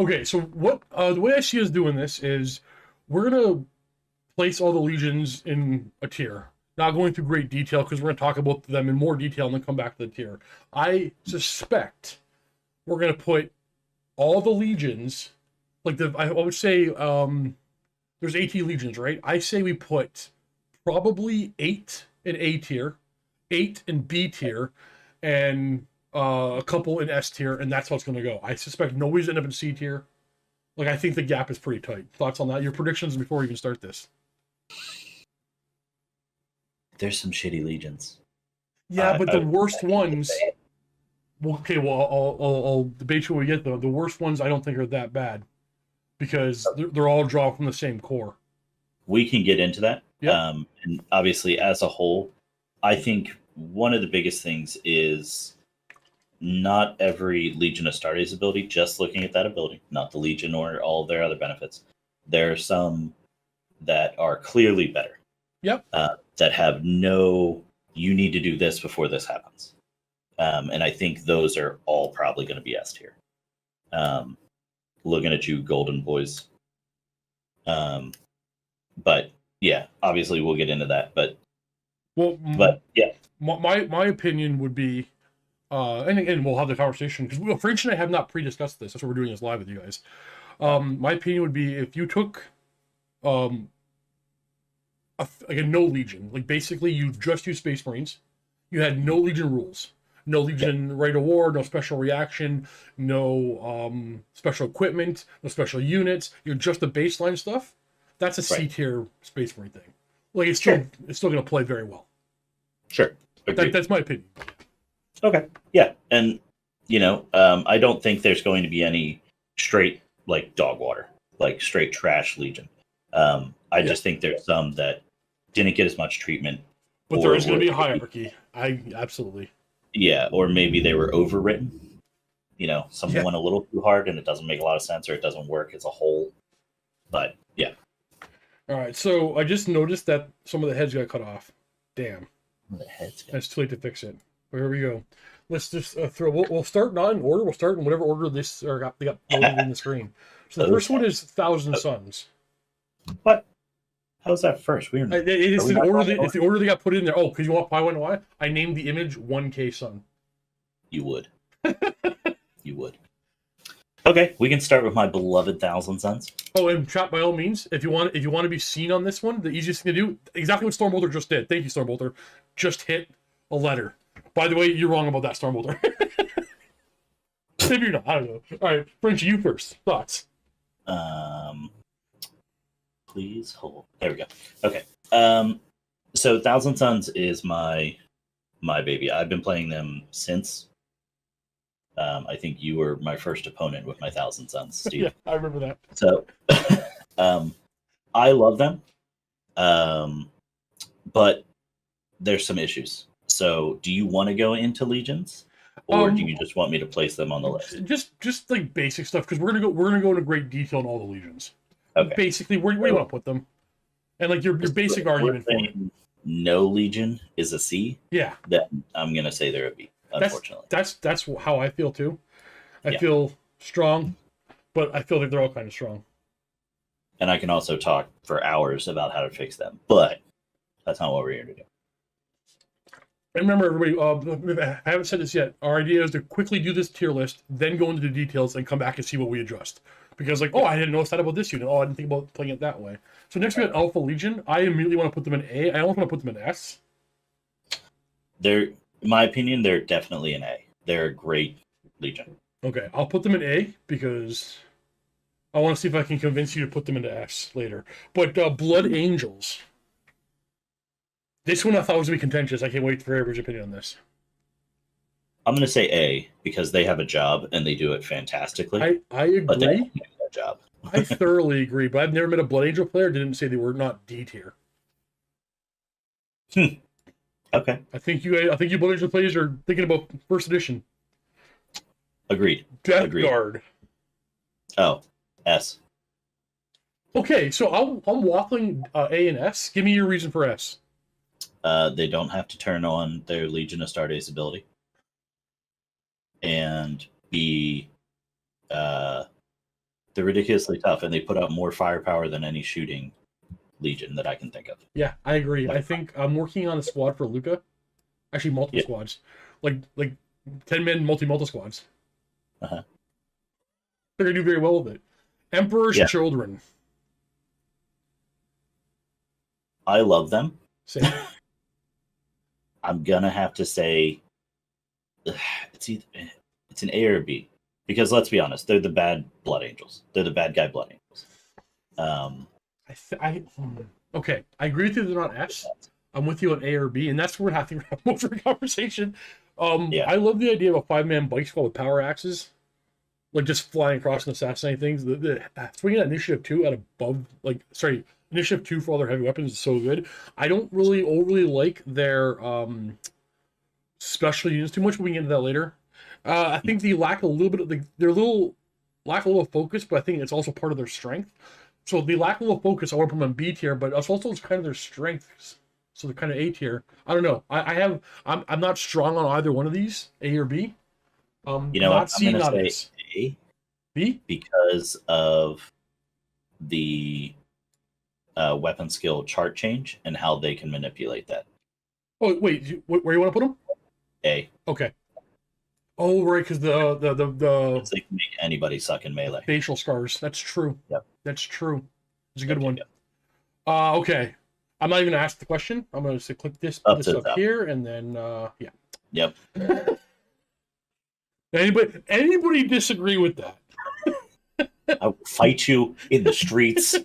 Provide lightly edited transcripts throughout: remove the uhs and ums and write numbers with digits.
Okay, so what the way I see us doing this is we're gonna place all the legions in a tier. Not going through great detail because we're gonna talk about them in more detail and then come back to the tier. I suspect we're gonna put all the legions, like I would say there's 18 legions, right? I say we put probably 8 in A tier, 8 in B tier, and a couple in S tier, and that's how it's gonna go. I suspect nobody's end up in C tier. Like I think the gap is pretty tight. Thoughts on that? Your predictions before we even start this? There's some shitty legions. Yeah, but I the would worst hate to say ones. it. Well, okay, well I'll debate you when we get though. The worst ones I don't think are that bad because they're all drawn from the same core. We can get into that. Yep. And obviously, as a whole, I think one of the biggest things is not every Legion Astartes ability, just looking at that ability, not the Legion or all their other benefits. There are some that are clearly better, Yep. that have no, you need to do this before this happens. And I think those are all probably going to be S tier. Looking at you, Golden Boys. But yeah, obviously we'll get into that. But yeah, my opinion would be, and again we'll have the conversation because French and I have not pre-discussed this. That's what we're doing this live with you guys. My opinion would be if you took, um, like a no Legion, like basically you just use Space Marines, you had no Legion rules, no Legion Rite of War, no special reaction, no special equipment, no special units. You're just the baseline stuff. That's a C tier Space Marine thing. Like it's still going to play very well. Sure. That's my opinion. Okay. Yeah. And, I don't think there's going to be any straight, like, dog water, like straight trash Legion. I just think there's some that didn't get as much treatment. But there is going to be a hierarchy. Absolutely. Yeah. Or maybe they were overwritten. Someone went a little too hard and it doesn't make a lot of sense or it doesn't work as a whole. But, yeah. All right. So I just noticed that some of the heads got cut off. Damn. The heads It's too late to fix it. But here we go. Let's just throw. We'll start not in order. We'll start in whatever order they got loaded in the screen. So the first one is Thousand Suns. What? How's that first? It's the order they got put in there. Oh, because you want why? Why? I named the image 1K Sun. You would. You would. Okay, we can start with my beloved Thousand Suns. Oh, and chat by all means, if you want to be seen on this one, the easiest thing to do, exactly what Stormbolter just did. Thank you, Stormbolter. Just hit a letter. By the way, you're wrong about that, Stormbolter. Maybe you're not. I don't know. All right, French, you first. Thoughts? Please hold. There we go. Okay. So Thousand Suns is my baby. I've been playing them since. I think you were my first opponent with my Thousand Suns, Steve. Yeah, I remember that. So, I love them, but there's some issues. So, do you want to go into legions, or do you just want me to place them on the list? Just like basic stuff because we're gonna go into great detail in all the legions. Okay. Basically, where do you want to put them? And like your basic argument for it. No legion is a C. Yeah. Then I'm gonna say they're a B. Unfortunately, that's how I feel too. I feel strong, but I feel like they're all kind of strong. And I can also talk for hours about how to fix them, but that's not what we're here to do. And remember, everybody, I haven't said this yet. Our idea is to quickly do this tier list, then go into the details and come back and see what we adjust. Because, like, I didn't know that about this unit. Oh, I didn't think about playing it that way. So next we got Alpha Legion. I immediately want to put them in A. I almost want to put them in S. In my opinion, they're definitely an A. They're a great Legion. Okay, I'll put them in A because I want to see if I can convince you to put them into S later. But Blood Angels. This one I thought was going to be contentious. I can't wait for everybody's opinion on this. I'm going to say A because they have a job and they do it fantastically. I agree. But they don't do that job. I thoroughly agree, but I've never met a Blood Angel player who didn't say they were not D tier. Okay. I think you Blood Angel players are thinking about first edition. Agreed. Death Guard. Oh, S. Okay, so I'm waffling A and S. Give me your reason for S. They don't have to turn on their Legion Astartes ability. And B, They're ridiculously tough, and they put out more firepower than any shooting legion that I can think of. Yeah, I agree. I think I'm working on a squad for Luca. Actually, multiple Yeah. squads, like 10-man multi squads. Uh-huh. They're gonna do very well with it. Emperor's Yeah. Children. I love them. Same. I'm gonna have to say it's an A or a B, because let's be honest, they're the bad Blood Angels. They're the bad guy Blood Angels. Okay, I agree with you. They're not S. I'm with you on A or B, and that's where we're having to have most of our conversation. Yeah. I love the idea of a 5-man bike squad with power axes, like just flying across and assassinating things. The swinging that initiative 2 at above, initiative 2 for all their heavy weapons is so good. I don't really overly like their special units too much, but we can get into that later. I think they lack a little bit of lack a little focus, but I think it's also part of their strength. So they lack a little focus. I want to put them on B tier, but it's also kind of their strengths. So they're kind of A tier. I don't know. I'm not strong on either one of these, A or B. You know not what? C, I'm not gonna S. say A B? because of the weapon skill chart change and how they can manipulate that. Oh wait, where you want to put them? A. Okay. Oh right, because the Because they can make anybody suck in melee. facial scars. That's true. Yep. That's true. It's a good one. Yep. Okay. I'm not even gonna ask the question. I'm gonna say click this Up this to the up top. here, and then yeah. Yep. Anybody disagree with that? I will fight you in the streets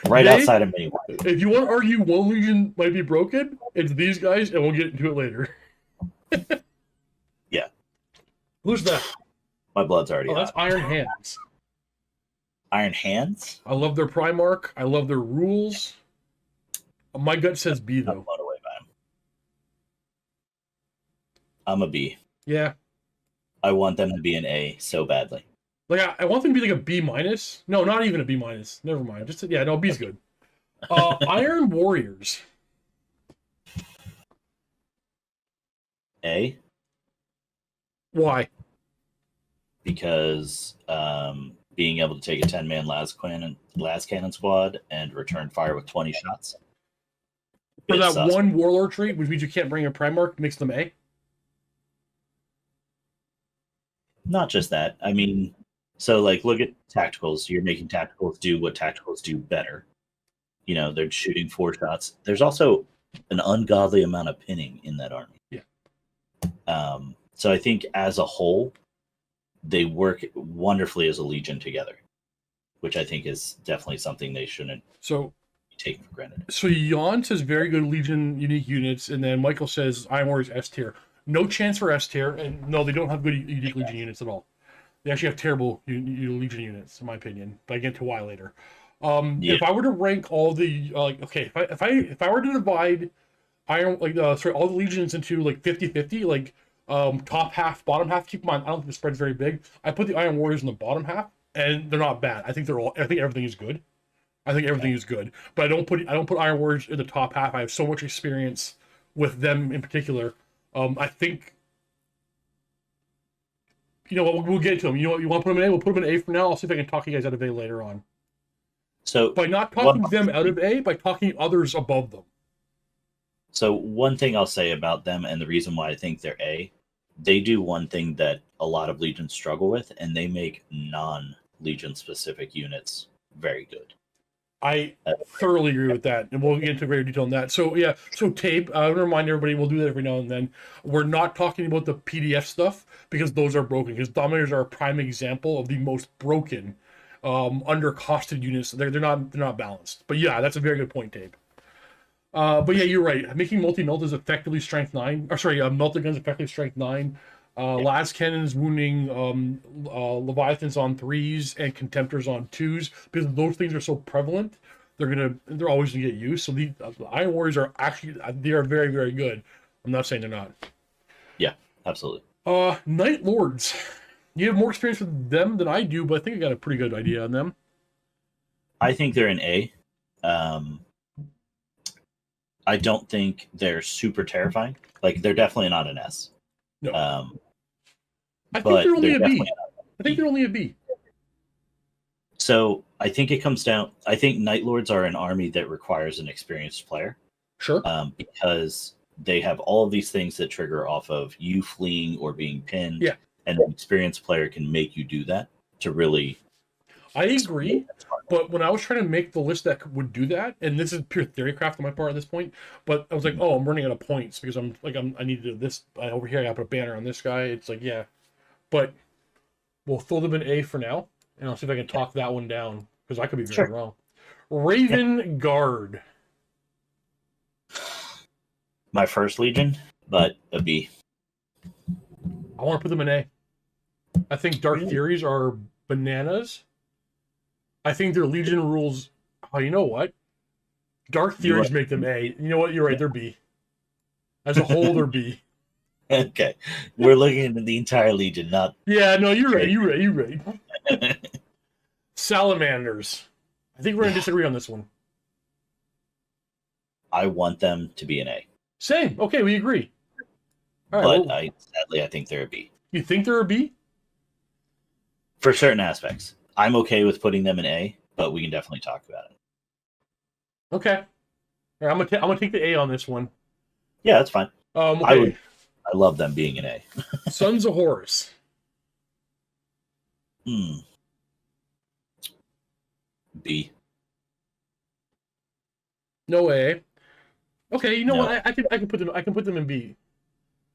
right outside of Mini One. If you want to argue one legion might be broken, it's these guys, and we'll get into it later. Yeah. Who's that? My blood's already Oh, that's hot. Iron Hands. Iron Hands? I love their Primarch. I love their rules. My gut says B I'm though. blown away by him. I'm a B. Yeah. I want them to be an A so badly. Like I want them to be like a B minus. No, not even a B minus. Never mind. No, B's good. Iron Warriors. A, Why? because being able to take a 10-man las cannon squad and return fire with 20 shots. For It's that sus. one warlord trait, which means you can't bring a Primarch, makes them A. Not just that. I mean, so like look at tacticals. You're making tacticals do what tacticals do better. You know, they're shooting 4 shots. There's also an ungodly amount of pinning in that army. Yeah. So I think as a whole, they work wonderfully as a legion together, which I think is definitely something they shouldn't So be taken for granted. So Jan says very good Legion unique units, and then Michael says Iron Warriors S tier. No chance for S tier, and no, they don't have good unique Legion units at all. They actually have terrible Legion units, in my opinion. But I get to why later. Yeah. If I were to rank all the if I were to divide all the Legions into like 50-50, like top half, bottom half. Keep in mind, I don't think the spread's very big. I put the Iron Warriors in the bottom half, and they're not bad. I think everything is good. But I don't put Iron Warriors in the top half. I have so much experience with them in particular. I think, you know what, we'll get to them. You know what, you want to put them in A? We'll put them in A for now. I'll see if I can talk you guys out of A later on. So By not talking them out of A, by talking others above them. So one thing I'll say about them, and the reason why I think they're A, they do one thing that a lot of legions struggle with, and they make non-legion specific units very good. I thoroughly agree with that, and we'll get into greater detail on that. So yeah, so tape. I want to remind everybody, we'll do that every now and then. We're not talking about the PDF stuff because those are broken. Because Dominators are a prime example of the most broken, under-costed units. They're not balanced. But yeah, that's a very good point, Tape. But yeah, you're right. Making multi-melt is effectively strength 9. Or sorry, melted guns effectively strength 9. Las cannons wounding Leviathans on 3s and Contemptors on 2s, because those things are so prevalent. They're always gonna get used. So the Iron Warriors are actually, they are very, very good. I'm not saying they're not. Yeah, absolutely. Night Lords. You have more experience with them than I do, but I think I got a pretty good idea on them. I think they're an A. I don't think they're super terrifying. Like, they're definitely not an S. No. I think but they're only they're a B. definitely I think they're only a B. So I think it comes down. I think Night Lords are an army that requires an experienced player, Sure. because they have all of these things that trigger off of you fleeing or being pinned. Yeah. And an experienced player can make you do that to really. I agree, but when I was trying to make the list that would do that, and this is pure theory craft on my part at this point, but I was like, oh, I'm running out of points because I need to do this over here. I got to put a banner on this guy. It's like, yeah, but we'll throw them in A for now, and I'll see if I can talk that one down because I could be very wrong. Raven Guard. My first Legion, but a B. I want to put them in A. I think Dark Theories are bananas. I think their Legion rules. Oh, you know what? Dark Theories make them A. You know what? You're right. They're B. As a whole, they're B. Okay, we're looking at the entire Legion, not. Yeah, no, you're right. You're right. Salamanders. I think we're gonna disagree on this one. I want them to be an A. Same. Okay, we agree. All right, But sadly, I think they're a B. You think they're a B? For certain aspects. I'm okay with putting them in A, but we can definitely talk about it. Okay. All right, I'm gonna take the A on this one. Yeah, that's fine. Okay. I love them being an A. Sons of Horus. B. No A. Okay, you know what? I can put them in B.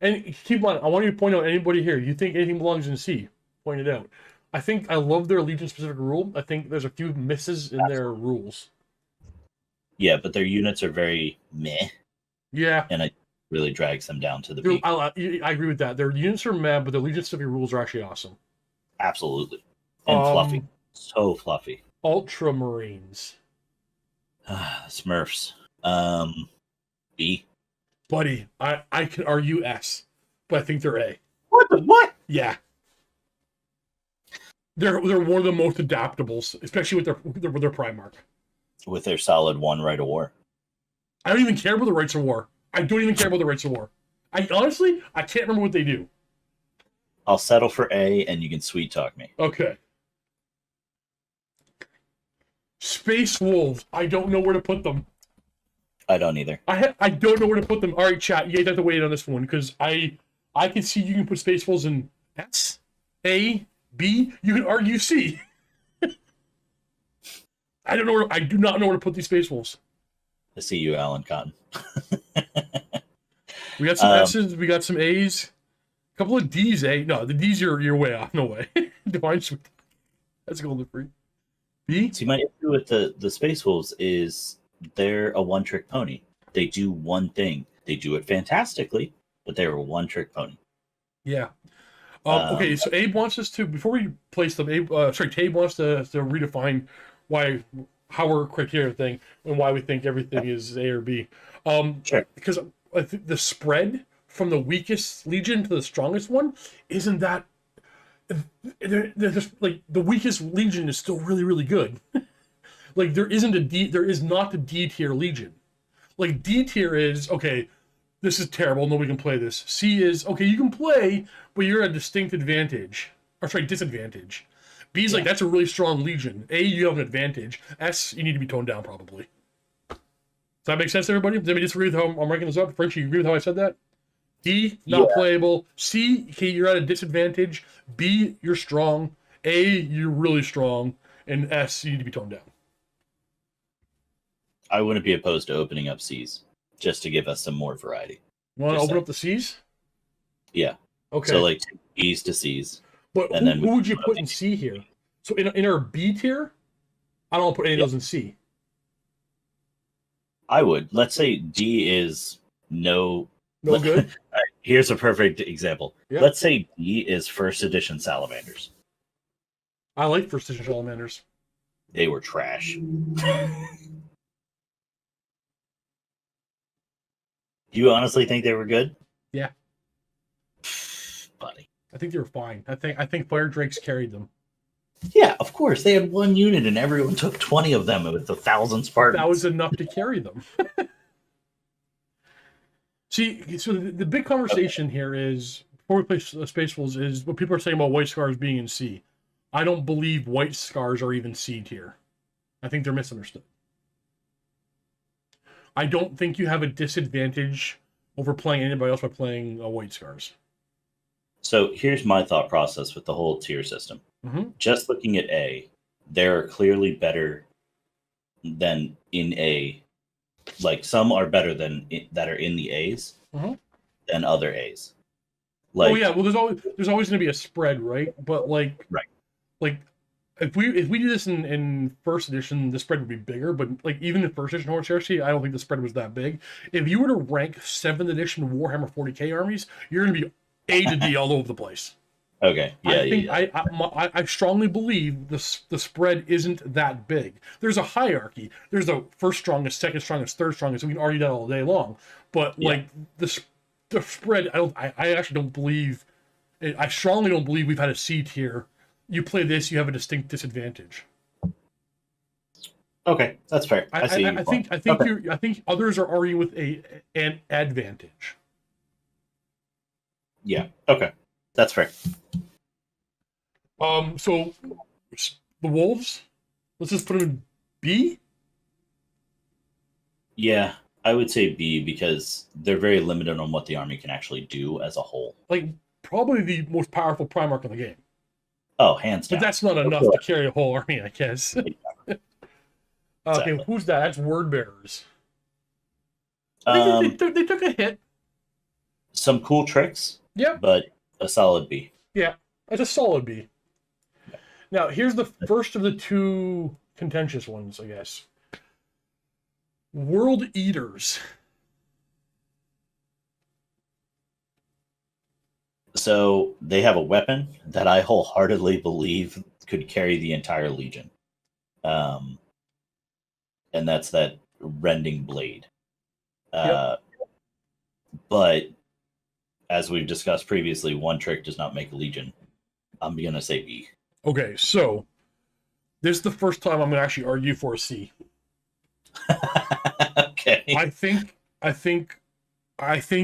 And keep in mind, I want you to point out anybody here. You think anything belongs in C? Point it out. I love their Legion specific rule. I think there's a few misses in their rules. Yeah, but their units are very meh. Yeah. And it really drags them down to the B. I agree with that. Their units are meh, but their Legion specific rules are actually awesome. Absolutely. And fluffy. So fluffy. Ultramarines. Smurfs. B. Buddy, I can argue S, but I think they're A. What? Yeah. They're one of the most adaptables, especially with their Primarch. With their solid 1 right of war. I don't even care about the rights of war. I don't even care about the rights of war. I honestly can't remember what they do. I'll settle for A, and you can sweet talk me. Okay. Space Wolves. I don't know where to put them. I don't either. I don't know where to put them. All right, chat. You guys have to wait on this one because I can see you can put Space Wolves in S, A, B. You can argue C. I don't know. I do not know where to put these Space Wolves. I see you, Alan Cotton. We got some S's. We got some A's. A couple of D's. A. No, the D's you're way off. No way. Divine Sweet. That's golden free. B. See, my issue with the Space Wolves is they're a one-trick pony. They do one thing. They do it fantastically, but they're a one-trick pony. Yeah. Okay, so Abe wants us to, before we place them, Tabe wants to redefine how our criteria thing and why we think everything is A or B. Sure. Because I think the spread from the weakest Legion to the strongest one isn't that. They're just, like, the weakest Legion is still really, really good. Like, there is not the D tier Legion. Like, D tier is, okay, this is terrible, nobody can play this. C is, okay, you can play, but you're at a distinct advantage. Or, sorry, disadvantage. B is like, that's a really strong Legion. A, you have an advantage. S, you need to be toned down, probably. Does that make sense to everybody? Does anybody disagree with how I'm ranking this up? French, you agree with how I said that? D, not playable. C, okay, you're at a disadvantage. B, you're strong. A, you're really strong. And S, you need to be toned down. I wouldn't be opposed to opening up C's just to give us some more variety. You want to open up the C's? Yeah. Okay. So, like, B's to C's. But who would you put in C here? So in our B tier, I don't want to put any of those in C. I would. Let's say D is no good. Right, here's a perfect example. Yep. Let's say D is first edition Salamanders. I like first edition Salamanders. They were trash. Do you honestly think they were good? Yeah. Buddy. I think they were fine. I think Fire Drakes carried them. Yeah, of course. They had one unit and everyone took 20 of them with 1,000 Spartans. That was enough to carry them. See, so the big conversation here is, before we play Space Wolves, is what people are saying about White Scars being in C. I don't believe White Scars are even C tier. I think they're misunderstood. I don't think you have a disadvantage over playing anybody else by playing White Scars. So here's my thought process with the whole tier system. Mm-hmm. Just looking at A, they're clearly better than in A. Like some are better than that are in the A's than other A's. Like, oh yeah, well there's always going to be a spread, right? But like if we do this in first edition, the spread would be bigger. But like even in first edition Horus Heresy, I don't think the spread was that big. If you were to rank 7th edition Warhammer 40k armies, you're going to be A to D all over the place. Okay. Yeah. I strongly believe the spread isn't that big. There's a hierarchy. There's a first strongest, second strongest, third strongest. We can argue that all day long. But like the spread, I actually don't believe. I strongly don't believe we've had a C tier. You play this, you have a distinct disadvantage. Okay, that's fair. I think others are arguing with an advantage. Yeah. Okay, that's fair. So the Wolves, let's just put them in B. Yeah, I would say B because they're very limited on what the army can actually do as a whole. Like probably the most powerful Primarch in the game. Oh, hands down. But that's not enough to carry a whole army, I guess. Okay, Exactly. who's that? That's Word Bearers. They took a hit. Some cool tricks. Yep. But a solid B. Yeah, that's a solid B. Yeah. Now, here's the first of the two contentious ones, I guess. World Eaters. So they have a weapon that I wholeheartedly believe could carry the entire Legion. And that's that rending blade. But as we've discussed previously, one trick does not make a Legion. I'm going to say B. Okay, so this is the first time I'm going to actually argue for a C. Okay. I think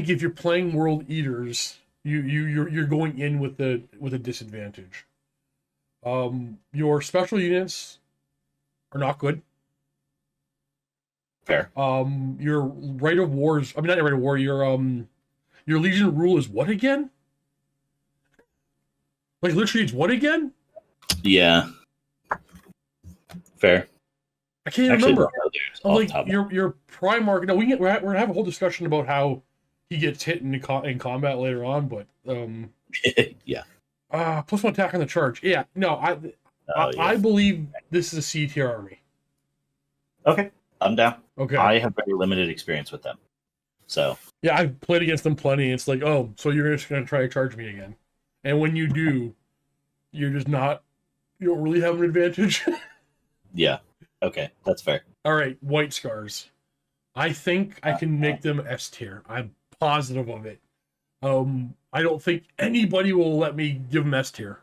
if you're playing World Eaters, you're going in with a disadvantage. Your special units are not good. Fair. Your Rite of Wars, I mean not your Rite of War, your Legion rule is what again? Like literally it's what again? Yeah. Fair. I can't remember. Like your Primarch. No, we're gonna have a whole discussion about how he gets hit in combat later on, but yeah. Plus 1 attack on the charge. Yeah. No, I believe this is a C tier army. Okay, I'm down. Okay. I have very limited experience with them, so yeah, I've played against them plenty. It's like, oh, so you're just gonna try to charge me again, and when you do, you're just not. You don't really have an advantage. Yeah. Okay, that's fair. All right, White Scars. I think I can make them S tier. I'm positive of it. I don't think anybody will let me give them S tier.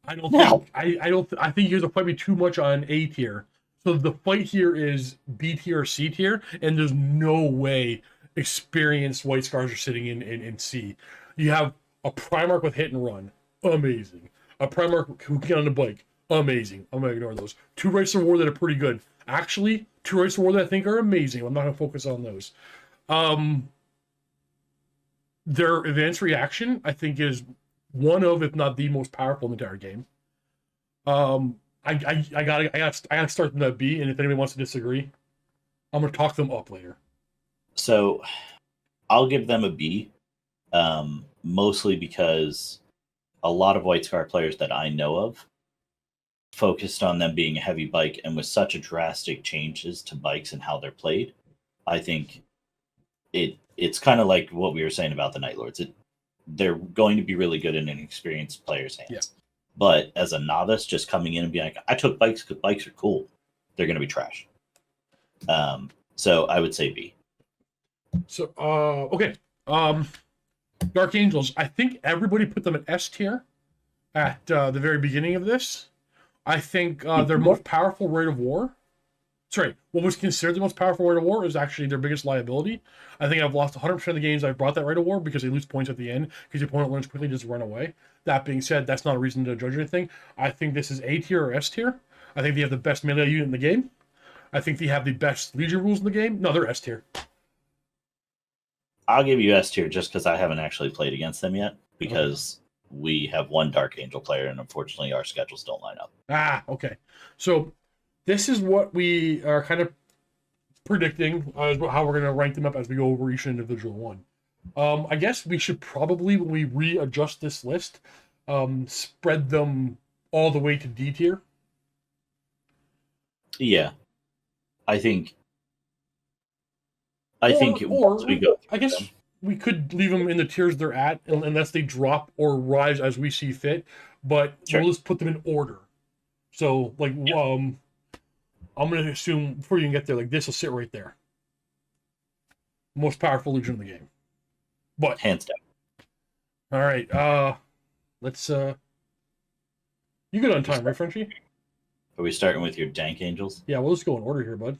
I don't think I think you guys will fight me too much on A tier. So the fight here is B tier or C tier, and there's no way experienced White Scars are sitting in C. You have a Primarch with hit and run, amazing. A Primarch who can get on the bike, amazing. I'm gonna ignore those. 2 Rites of War that are pretty good. Actually, 2 Rites of War that I think are amazing. I'm not gonna focus on those. Their advanced reaction, I think, is one of, if not the most powerful in the entire game. I gotta start them at B, and if anybody wants to disagree, I'm gonna talk them up later. So, I'll give them a B, mostly because a lot of White Scar players that I know of focused on them being a heavy bike, and with such a drastic changes to bikes and how they're played, I think it's kind of like what we were saying about the Night Lords. They're going to be really good in an experienced player's hands. Yeah. But as a novice, just coming in and being like, I took bikes because bikes are cool, they're going to be trash. So I would say B. So, okay. Dark Angels, I think everybody put them at S tier at the very beginning of this. I think their most powerful Rite of War Sorry, what was considered the most powerful Rite of War is actually their biggest liability. I think I've lost 100% of the games I've brought that Rite of War because they lose points at the end because your opponent learns quickly to just run away. That being said, that's not a reason to judge anything. I think this is A tier or S tier. I think they have the best melee unit in the game. I think they have the best Legion rules in the game. No, they're S tier. I'll give you S tier just because I haven't actually played against them yet because we have one Dark Angel player and unfortunately our schedules don't line up. Ah, okay. So this is what we are kind of predicting how we're going to rank them up as we go over each individual one. I guess we should probably, when we readjust this list, spread them all the way to D tier. Yeah, I think. Or we go. I guess them. we could leave them in the tiers they're at unless they drop or rise as we see fit. But Sure. we'll just put them in order. So, like, I'm going to assume before you can get there, like, this will sit right there. Most powerful Legion in the game. But Hands down. all right, let's you good on time, right, Frenchie? Are we starting with your Dank Angels? Yeah, we'll just go in order here, bud.